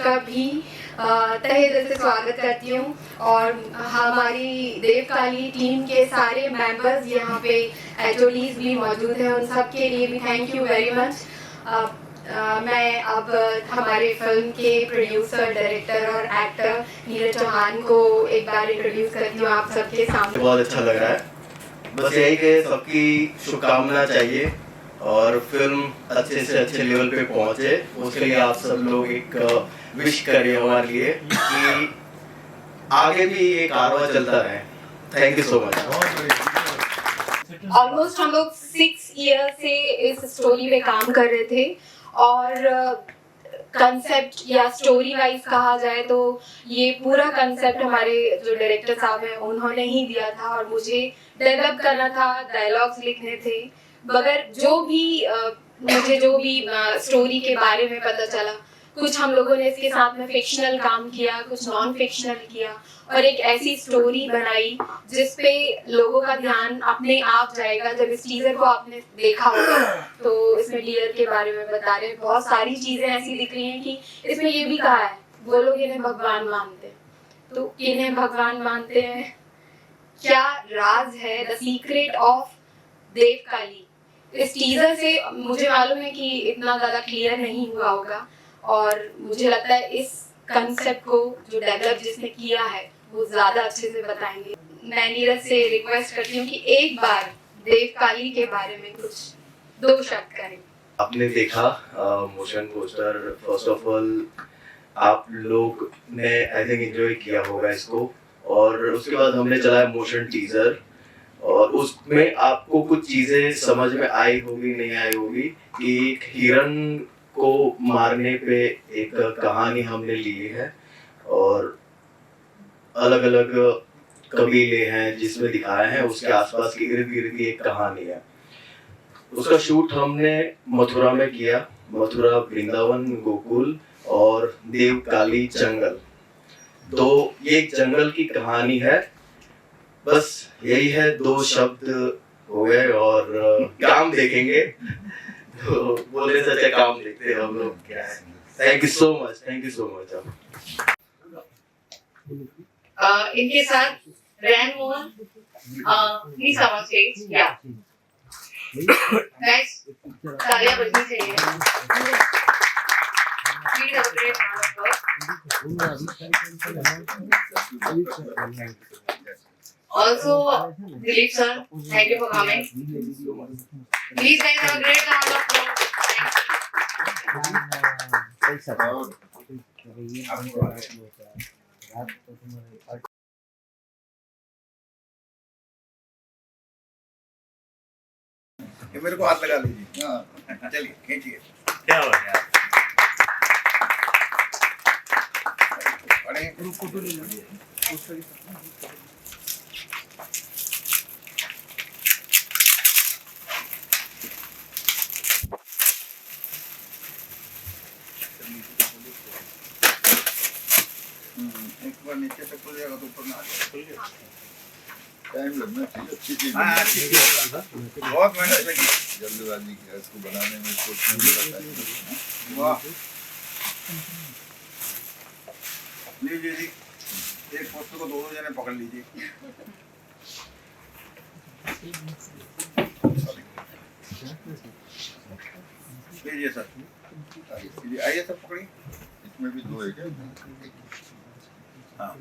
का भी तहे दिल से स्वागत करती हूँ और हमारी देवकाली टीम के सारे मेंबर्स यहाँ पे एचओडीज भी मौजूद हैं, उन सब के लिए भी थैंक यू वेरी मच। मैं अब हमारे फिल्म के प्रोड्यूसर, डायरेक्टर और एक्टर नीरज चौहान को एक बार इंट्रोड्यूस करती हूँ आप सबके सामने। बहुत अच्छा लग रहा है, बस यही कि सबकी शुभकामना चाहिए और फिल्म अच्छे से अच्छे लेवल पे पहुंचे, उसके लिए आप सब लोग एक विश करिए हमारे लिए कि आगे भी ये कारवां चलता रहे। Thank you so much. Almost हम लोग 6 ईयर से इस स्टोरी पे काम कर रहे थे और कंसेप्ट या स्टोरी वाइज कहा जाए तो ये पूरा कंसेप्ट हमारे जो डायरेक्टर साहब हैं उन्होंने ही दिया था और मुझे डेवलप करना था, डायलॉग्स लिखने थे। मगर मुझे जो भी स्टोरी के बारे में पता चला, कुछ हम लोगों ने इसके साथ में फिक्शनल काम किया, कुछ नॉन फिक्शनल किया और एक ऐसी स्टोरी बनाई जिस पे लोगों का ध्यान अपने आप जाएगा। जब इस टीजर को आपने देखा होगा तो इसमें डियर के बारे में बता रहे हैं, बहुत सारी चीजें ऐसी दिख रही हैं कि इसमें ये भी कहा है वो लोग इन्हें भगवान मानते हैं, तो किन्हें भगवान मानते हैं, क्या राज है, द सीक्रेट ऑफ देवकाली। इस टीजर से मुझे मालूम है कि इतना ज्यादा क्लियर नहीं हुआ होगा और मुझे लगता है इस कंसेप्ट को जो डेवलप जिसने किया है वो ज्यादा अच्छे से बताएंगे। मैं नीरज से रिक्वेस्ट करती हूँ कि एक बार देवकाली के बारे में कुछ 2 शब्द करें। आपने देखा motion poster, first of all आप लोग ने आई थिंक एंजॉय किया होगा इसको, और उसके बाद हमने चलाया मोशन टीजर और उसमें आपको कुछ चीजें समझ में आई होगी, नहीं आई होगी कि एक हिरन को मारने पे एक कहानी हमने ली है और अलग अलग कबीले हैं जिसमें दिखाया है, उसके आसपास की इर्द गिर्द की एक कहानी है। उसका शूट हमने मथुरा में किया, मथुरा, वृंदावन, गोकुल और देवकाली जंगल। तो ये एक जंगल की कहानी है, बस यही है, 2 शब्द हो गए और काम देखेंगे तो बोलने से अच्छा काम देखते हैं हम लोग क्या है। Thank you so much, thank you so much. इनके साथ रैन Mohan, please come on stage. या गाइस, तालियां बजनी चाहिए। Please have a great round of applause. Also, Dilip sir, thank you for coming. Please guys have a great round of applause. ये मेरे को हाथ लगा लीजिए। हाँ, चलिए खींचिए। क्या हो गया? अरे फोटो ले लीजिए। एक बार नीचे से खुल जाएगा तो ऊपर में आ जाएगा। टाइम लगना चाहिए, अच्छी चीज। हाँ, ठीक है। बहुत मेहनत लगी जल्दबाजी की इसको बनाने में, सोचने में। वाह, लीजिए जी, एक पोस्टर को 2 जने पकड़ लीजिए। लीजिए सर, आइए सर, पकड़िए। इसमें भी 2 है क्या? हाँ।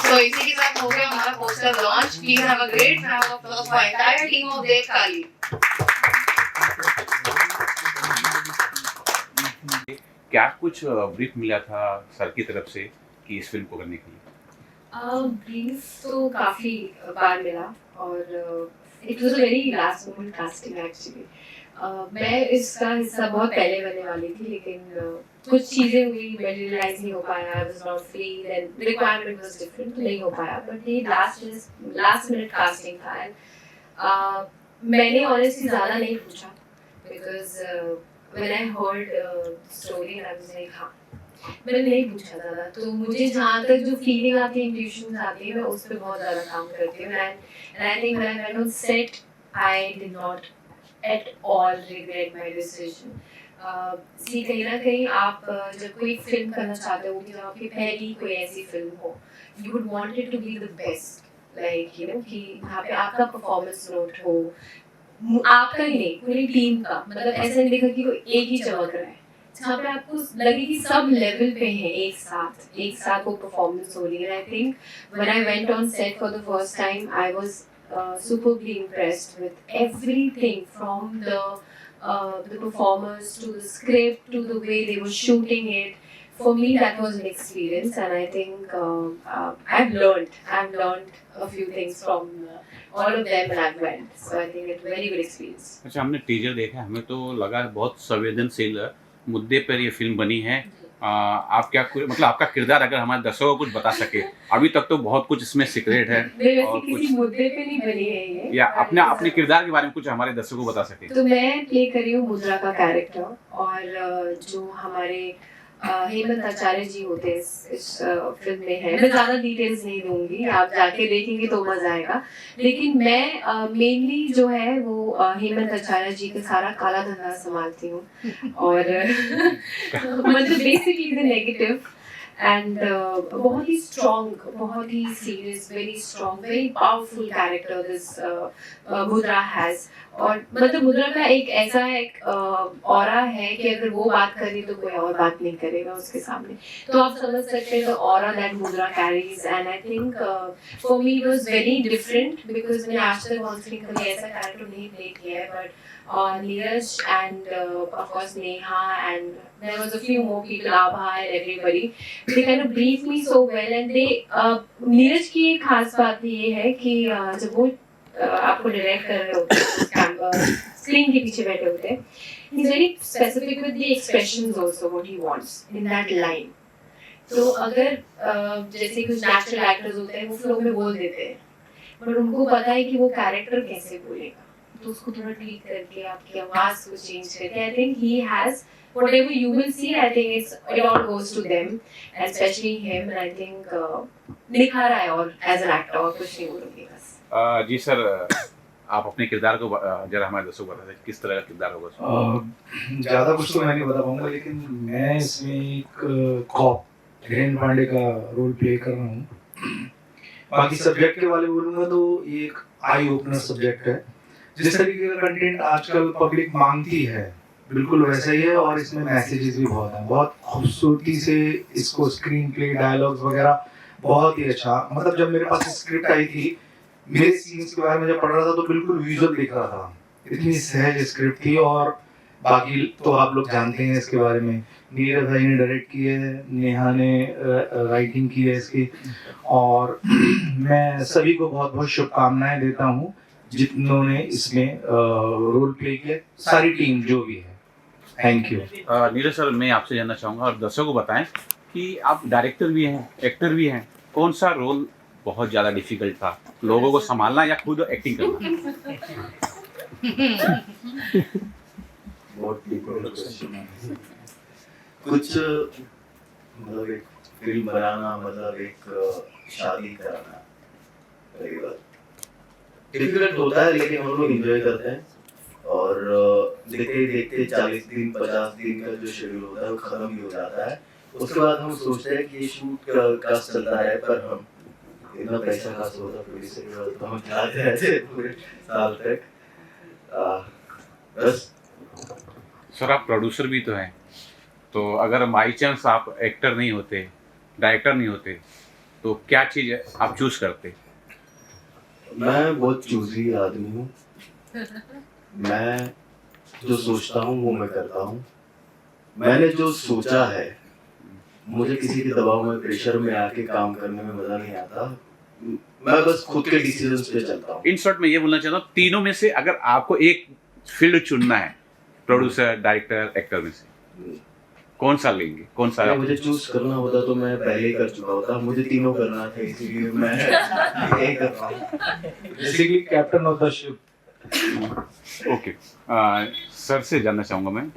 So इसी के साथ हो गया हमारा poster launch. Please have a great round of applause for entire team of Devkali. क्या कुछ ब्रीफ मिला था सर की तरफ से कि इस फिल्म को करने के लिए? ब्रीफ तो काफी बार मिला और it was a very last moment casting actually. मैं इसका हिस्सा बहुत पहले बनने वाली थी, लेकिन कुछ चीजें हुई, मटेरियलाइज नहीं हो पाया। I was not free, then the requirement was different, तो नहीं हो पाया। बट ये लास्ट मिनट कास्टिंग था एंड मैंने ऑनेस्टली ज्यादा नहीं पूछा because when I heard story I was like हाँ, मैंने नहीं पूछा ज़्यादा। तो मुझे जहाँ तक जो फीलिंग आती है, इंट्यूशंस आती है, मैं उस पर बहुत ज़्यादा काम करती हूँ। And I think when I set I did not at all regret my decision. सी कहीं ना कहीं आप जब कोई फिल्म करना चाहते हो कि जब आपकी पहली कोई ऐसी फिल्म हो, you would want it to be the best, like you know कि यहाँ पे आपका परफॉर्मेंस नोट हो, आपका ही नहीं पूरी टीम का, मतलब ऐसा नहीं देखा कि कोई एक ही चमक रहा है, जहाँ पे आपको लगे कि सब लेवल पे हैं एक साथ वो परफॉर्मेंस हो रही है. I think when I went on set for the first time I was superbly impressed with everything from the performers to the script to the way they were shooting it. For me, that was an experience, and I think I've learned a few things from all of them when I went. So I think it's a very good experience. अच्छा, हमने teaser देखा, हमें तो लगा बहुत संवेदनशील मुद्दे पर ये फिल्म बनी है. आप क्या मतलब आपका किरदार अगर हमारे दर्शकों को कुछ बता सके, अभी तक तो बहुत कुछ इसमें सीक्रेट है, और किसी मुद्दे पे नहीं बनी है ये, या अपने किरदार के बारे में कुछ हमारे दर्शकों को बता सके. तो मैं प्ले कर रही हूँ मुद्रा का कैरेक्टर, और जो हमारे हेमंत आचार्य जी होते हैं इस फिल्म में है. मैं ज़्यादा डिटेल्स नहीं दूंगी, आप जाके देखेंगे तो मज़ा आएगा. लेकिन मैं मेनली जो है वो हेमंत आचार्य जी का सारा काला धंधा संभालती हूँ, और मतलब बेसिकली द नेगेटिव एंड बहुत ही स्ट्रॉन्ग, बहुत ही serious, very strong, very powerful character this Mudra has. और मतलब मुद्रा का एक ऐसा एक ऑरा है कि अगर वो बात करे तो कोई और बात नहीं करेगा उसके सामने. तो आप समझ सकते हैं द ऑरा दैट मुद्रा carries. And I think for me it was very different because मैंने आज तक ऑन स्क्रीन कभी ऐसा कैरेक्टर नहीं प्ले किया है. But Neeraj and of course Neha and there was a few more people, Abha and everybody, they kind of briefed me so well. And they Neeraj की एक खास बात ये है कि जब वो आपको डायरेक्ट कर रहे होते हैं, स्क्रीन के पीछे बैठे होते हैं, he's very specific with the expressions also what he wants in that line. तो अगर जैसे कुछ नेचुरल एक्टर्स होते हैं वो फ्लो में बोल देते हैं, बट उनको पता है कि वो कैरेक्टर कैसे बोलेगा, तो उसको थोड़ा ट्वीक करके आपकी आवाज को चेंज करके. I think he has whatever you will see, I think it all goes to them and especially him. And I think निखा रहा है और as an actor और कुछ नहीं बोलूँगी बस. जी सर, आप अपने किरदार को जरा हमारे दोस्तों को बता दें किस तरह का किरदार होगा. ज़्यादा कुछ तो मैं नहीं बता पाऊंगा, लेकिन मैं इसमें एक कॉप धीरेन्द्र पांडे का रोल प्ले कर रहा हूँ. बाकी सब्जेक्ट के बारे में बोलूँगा तो ये एक आई ओपनर सब्जेक्ट है. जिस तरीके का कंटेंट आजकल पब्लिक मांगती है बिल्कुल वैसा ही है, और इसमें मैसेजेस भी बहुत हैं. बहुत खूबसूरती से इसको स्क्रीन प्ले, डायलॉग्स वगैरह बहुत ही अच्छा. मतलब जब मेरे पास स्क्रिप्ट आई थी, मेरे सीन्स के बारे में जब पढ़ रहा था तो बिल्कुल विजुअल दिख रहा था. इतनी सहज स्क्रिप्ट थी. और बाकी तो आप लोग जानते हैं इसके बारे में. नीरज भाई ने डायरेक्ट की है, नेहा ने राइटिंग की है इसकी, और मैं सभी को बहुत बहुत शुभकामनाएं देता हूँ जिन्होंने इसमें रोल प्ले किया, सारी टीम जो भी है. Thank you. नीरज सर, मैं आपसे जानना चाहूँगा और दर्शकों को बताएं कि आप डायरेक्टर भी हैं, एक्टर भी हैं, कौन सा रोल बहुत ज़्यादा डिफिकल्ट था, लोगों को संभालना या खुद एक्टिंग करना? बहुत डिफिकल्ट क्वेश्चन है. कुछ मतलब एक फिल्म बनाना, मतलब एक शादी कराना डिफिकल्ट होता है, लेकिन हम लोग एंजॉय करते हैं. और देखते देखते 40 दिन 50 दिन का जो शेड्यूल होता है वो खत्म ही हो जाता है. उसके बाद हम सोचते हैं कि ये शूट का चलता है, पर हम इतना पैसा खर्च होता है प्रोड्यूसर, तो हम जाते रहते पूरे साल तक. बस. सर, आप प्रोड्यूसर भी तो हैं, तो अगर बाई चांस आप एक्टर नहीं होते, डायरेक्टर नहीं होते, तो क्या चीज़ आप चूज करते? मैं बहुत चूजी आदमी हूँ. मैं जो सोचता हूँ वो मैं करता हूँ. मैंने जो सोचा है, मुझे किसी के दबाव में, प्रेशर में आके काम करने में मजा नहीं आता. मैं बस खुद के डिसीजंस पे चलता हूँ. इन शॉर्ट में ये बोलना चाहता हूँ, तीनों में से अगर आपको एक फील्ड चुनना है, प्रोड्यूसर, डायरेक्टर, एक्टर में से कौन सा लेंगे? कौन सा? मुझे चूज करना होता तो मैं पहले ही कर चुका होता. मुझे तीनों करना था, इसीलिए मैं यही कर रहा हूँ. Basically captain of the ship. Okay. Sir से जानना चाहूँगा मैं,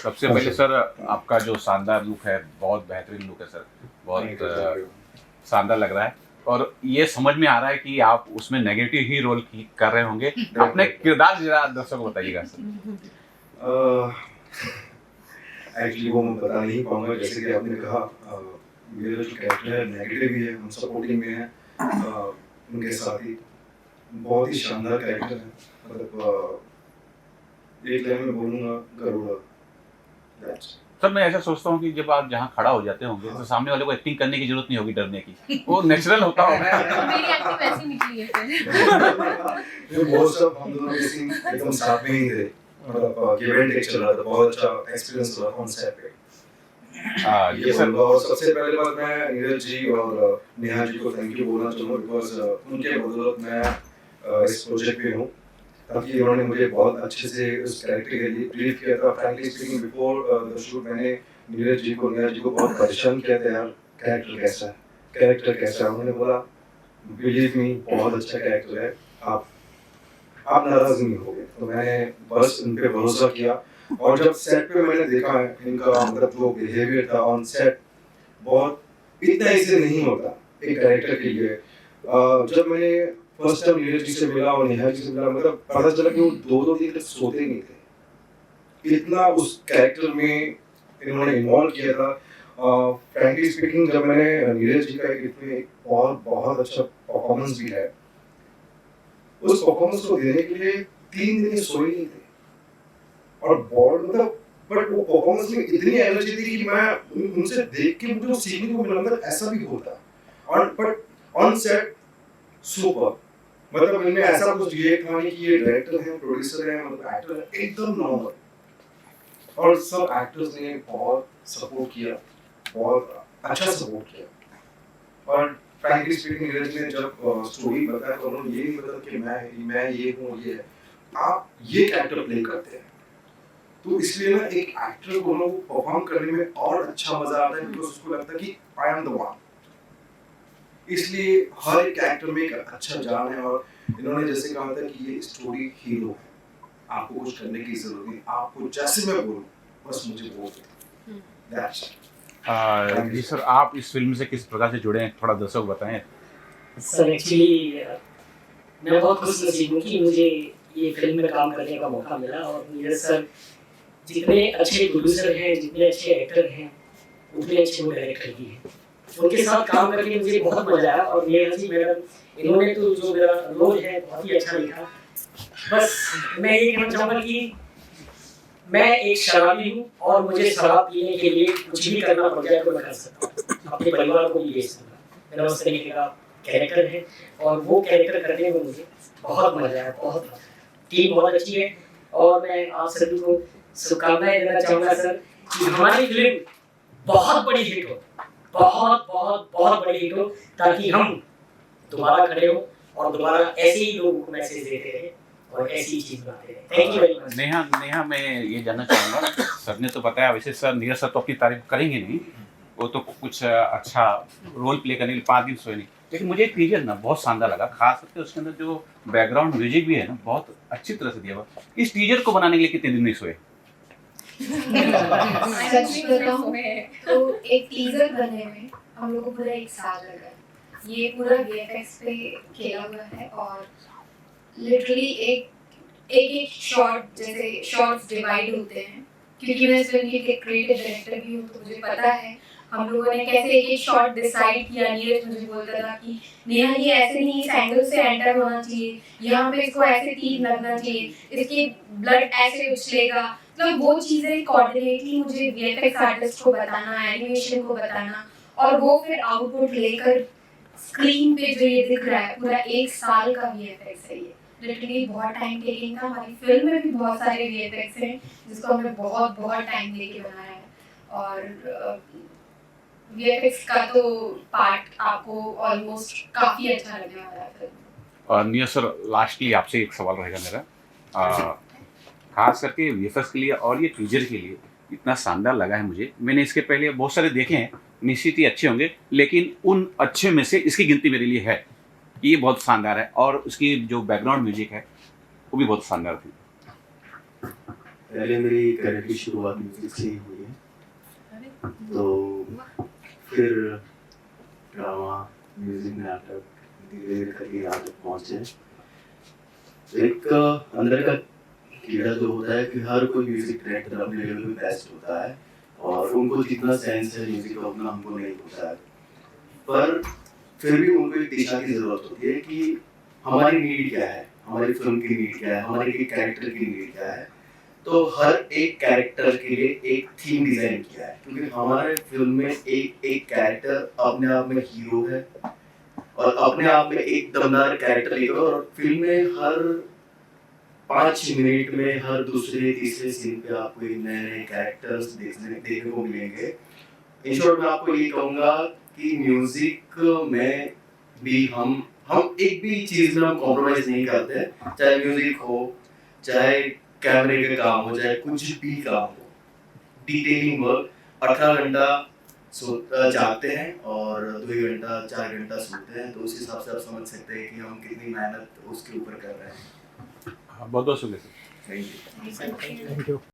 सबसे पहले सर, आपका जो शानदार लुक है, बहुत बेहतरीन लुक है सर, बहुत शानदार लग रहा है. और ये समझ में आ रहा है कि आप उसमें नेगेटिव ही रोल कर रहे होंगे। अपने किरदार जरा दर्शकों को बताइएगा सर। एक्चुअली वो मैं बता नहीं पाऊंगा, जैसे कि आपने कहा मेरा जो कैरेक्टर है नेगेटिव भी है, हम सपोर्टिंग में है उनके साथ ही। बहुत ही शानदार कैरेक्टर है, मतलब एक लाइन में बोलूँगा गरुड़ा। सर मैं ऐसा सोचता हूँ कि जब आप जहाँ खड़ा हो जाते होंगे तो सामने वाले को एक्टिंग करने की जरूरत नहीं होगी डरने की, वो नेचुरल होता होगा। मेरी एक्टिंग वैसी निकली है फिर। वो सब हम दोनों के सीन एकदम साथ में ही थे, मतलब गिव एंड टेक चल रहा था, बहुत अच्छा एक्सपीरियंस रहा ऑन सेट पे। ये सर और सबसे पहले बात मैं नीरज जी और नेहा जी को थैंक यू बोलना चाहूँगा, बिकॉज उनके बदौलत मैं इस प्रोजेक्ट पे हूँ, ताकि इन्होंने मुझे बहुत अच्छे से उस कैरेक्टर के लिए ब्रीफ किया था। Frankly speaking before the shoot मैंने नीरज जी को नेहा जी को बहुत परेशान किया था, यार कैरेक्टर कैसा है। उन्होंने बोला बिलीव मी बहुत अच्छा कैरेक्टर है, आप नाराज नहीं होगे। तो मैंने बस उन पे भरोसा किया, और जब सेट पे मैंने देखा है इनका मतलब जो बिहेवियर था ऑन सेट, बहुत इतना इजी नहीं होता एक कैरेक्टर के लिए। जब मैंने फर्स्ट टाइम नीरज जी से मिला और नेहा जी से मिला, मतलब पता चला कि वो दो दिन तक सोते नहीं थे, इतना उस कैरेक्टर में इन्होंने इन्वॉल्व किया था। फ्रैंकली स्पीकिंग जब मैंने नीरज जी का एक बहुत अच्छा परफॉर्मेंस भी है, उस परफॉर्मेंस को देने के लिए 3 दिन सोए नहीं थे, और बॉड मतलब बट वो परफॉर्मेंस में इतनी एनर्जी थी कि मैं उनसे देख के मुझे सीखने को मिला, मतलब ऐसा भी होता। और बट ऑन सेट सुपर, मतलब इनमें ऐसा कुछ ये था नहीं कि ये डायरेक्टर है, प्रोड्यूसर है, मतलब एक्टर है, एकदम नॉर्मल। और सब एक्टर्स ने बहुत सपोर्ट किया, बहुत अच्छा सपोर्ट किया। और फ्रैंकली स्पीकिंग नीरज ने जब स्टोरी बताया तो उन्होंने ये नहीं बताया कि मैं ये हूँ, ये है, आप ये कैरेक्टर प्ले करते हैं। तो इसलिए ना एक एक्टर को ना परफॉर्म करने में और अच्छा मजा आता है, बिकॉज उसको लगता है कि आई एम द वन। इसलिए हर एक कैरेक्टर में एक अच्छा जान है, और इन्होंने जैसे कहा था कि ये स्टोरी हीरो है, आपको कुछ करने की जरूरत नहीं, आपको जैसे मैं बोलूं बस मुझे बोल दो, दैट्स इट। जी सर, आप इस फिल्म से किस प्रकार से जुड़े हैं, थोड़ा दर्शक बताएं। सर एक्चुअली मैं बहुत खुश नसीब हूँ कि मुझे ये फिल्म में काम करने का मौका मिला, और नीरज सर जितने अच्छे प्रोड्यूसर हैं, जितने अच्छे एक्टर हैं, उतने अच्छे वो डायरेक्टर भी हैं। उनके साथ काम करके मुझे बहुत मजा आया, और नेहा जी मैडम इन्होंने तो जो मेरा रोल है बहुत ही अच्छा लिखा। बस मैं ये कहना चाहूँगा कि मैं एक शराबी हूँ, और मुझे शराब पीने के लिए कुछ भी करना पड़ जाए तो मैं कर सकता हूँ, अपने परिवार को भी भेज सकता हूँ। मेरा उस तरीके का कैरेक्टर है, और वो कैरेक्टर करने में मुझे बहुत मजा आया, बहुत। टीम बहुत अच्छी है, और मैं आप सभी को शुभकामनाएं देना चाहूँगा सर कि हमारी फिल्म बहुत बड़ी हिट हो, बहुत बड़ी हिट हो, ताकि हम दोबारा खड़े हो और दोबारा ऐसे ही लोगों को मैसेज देते रहे और ऐसी चीज बनाते रहे। Thank you very much. Neha मैं ये जानना चाहूँगा, सर ने तो बताया, वैसे सर नीरज सर तो अपनी तारीफ करेंगे नहीं, वो तो कुछ अच्छा रोल प्ले करने के लिए 5 दिन सोए नहीं, लेकिन मुझे टीजर ना बहुत शानदार लगा, खास करके उसके अंदर जो बैकग्राउंड म्यूजिक भी है ना बहुत अच्छी तरह से दिया हुआ। इस टीजर को बनाने के लिए कितने दिन नहीं सोए? सच बताऊं तो एक टीजर बनने में हम लोग को पूरा 1 साल लगा। ये पूरा वीएफएक्स पे किया हुआ है, और लिटरली एक शॉट जैसे शॉट्स डिवाइड होते हैं, क्योंकि मैं इस फिल्म की क्रिएटिव डायरेक्टर भी हूँ, तो मुझे पता है हम लोगों ने कैसे एक शॉट डिसाइड किया। नीरज मुझे बोलता था कि नेहा ये ऐसे नहीं, इस एंगल से एंटर होना चाहिए, यहाँ पे इसको ऐसे तीर लगना चाहिए, इसकी ब्लड ऐसे उछलेगा। मतलब वो चीज़ें कोऑर्डिनेटली मुझे वीएफएक्स आर्टिस्ट को बताना, एनिमेशन को बताना, और वो फिर आउटपुट लेकर स्क्रीन पे जो ये दिख रहा है, पूरा 1 साल का वीएफएक्स है। ये लिटरली बहुत टाइम टेकिंग था। हमारी फिल्म में भी बहुत सारे वीएफएक्स हैं जिसको हमने बहुत टाइम लेके बनाया है, और वीएफएक्स का तो पार्ट आपको ऑलमोस्ट काफी अच्छा लगने वाला है फिल्म। नीरज सर, लास्टली आपसे एक सवाल रहेगा मेरा, खास करके वीएफएक्स के लिए और ये टीजर के लिए इतना शानदार लगा है मुझे। मैंने इसके पहले बहुत सारे देखे हैं, निश्चित ही अच्छे होंगे, लेकिन उन अच्छे में से इसकी गिनती मेरे लिए है। ये बहुत शानदार है, और उसकी जो बैकग्राउंड म्यूजिक है वो भी बहुत शानदार थी। पहले मेरी करियर की शुरुआत म्यूजिक से ही हुई है, तो फिर ड्रामा, म्यूजिक में आप तक धीरे धीरे करके यहाँ तक पहुँचे। एक अंदर का कीड़ा जो होता है कि हर कोई म्यूजिक डायरेक्टर अपने लेवल पे बेस्ट होता है और उनको जितना सेंस है म्यूजिक का उतना हमको नहीं होता है, पर फिर भी उनको एक दिशा की जरूरत होती है कि हमारी नीड क्या है, हमारी फिल्म की नीड क्या है, हमारे एक कैरेक्टर की नीड क्या है। तो हर एक कैरेक्टर के लिए एक थीम डिजाइन किया है, क्योंकि हमारे फिल्म में एक कैरेक्टर अपने आप में हीरो है और अपने आप में एक दमदार कैरेक्टर लेकर, और फिल्म में हर 5 मिनट में हर दूसरे तीसरे सीन पे आपको एक नए नए कैरेक्टर्स देखने को मिलेंगे। इन शॉर्ट मैं आपको ये कहूँगा कि म्यूजिक में भी हम एक भी चीज़ में हम कॉम्प्रोमाइज़ नहीं करते, चाहे म्यूजिक हो, चाहे कैमरे का काम हो, चाहे कुछ भी काम हो। डिटेलिंग वर्क 18 घंटा जागते हैं और 2 घंटा 4 घंटा सोते हैं, तो उस हिसाब से आप समझ सकते हैं कि हम कितनी मेहनत उसके ऊपर कर रहे हैं। बहुत बहुत शुक्रिया sir. Thank you. Thank you.